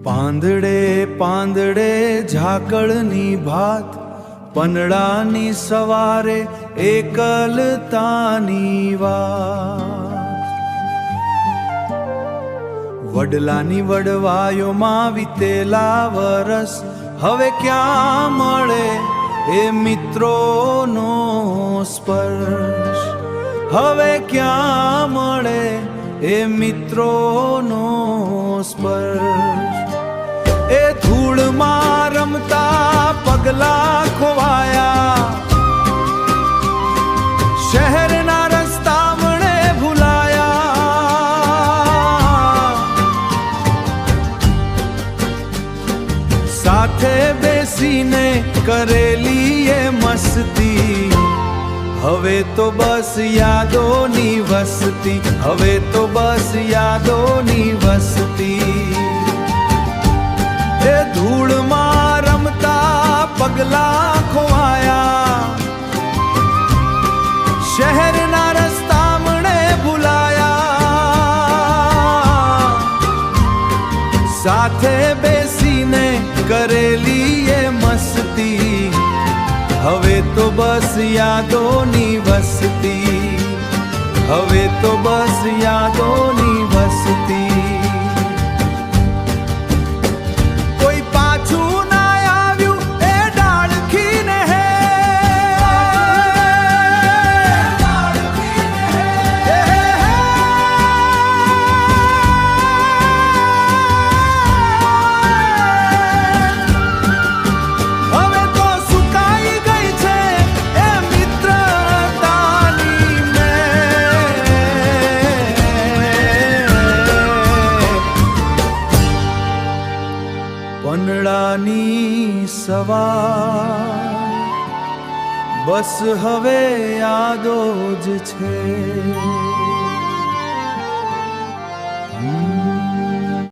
પાંદડે પાંદડે ઝાકળની ભાત, પનડાની સવારે એકલતાની વાત. વડલાની વડવાયોમાં વીતેલા વરસ, હવે ક્યાં મળે એ મિત્રોનો સ્પર્શ? હવે ક્યાં મળે એ મિત્રોનો સ્પર્શ? એ ધૂળમાં રમતા પગલા ખોવાયા, શહેરના રસ્તા મને ભૂલાયા. સાથે બેસીને કરેલી એ મસ્તી, હવે તો બસ યાદોની વસતી, હવે તો બસ યાદોની વસતી. એ ધૂળમાં રમતા પગલા ખોવાયા, શહેરના રસ્તા મને ભૂલાયા. સાથે બેસીને કરેલી એ મસ્તી, હવે તો બસ યાદોની વસતી, હવે તો બસ યાદોની વસતી. કોઈ પાછું ના આવ્યું એ ડાળખીને હે, હવે તો સુકાઈ ગઈ છે એ મિત્રતાની મેં. પનડાની સવાર, બસ હવે યાદો જ છે.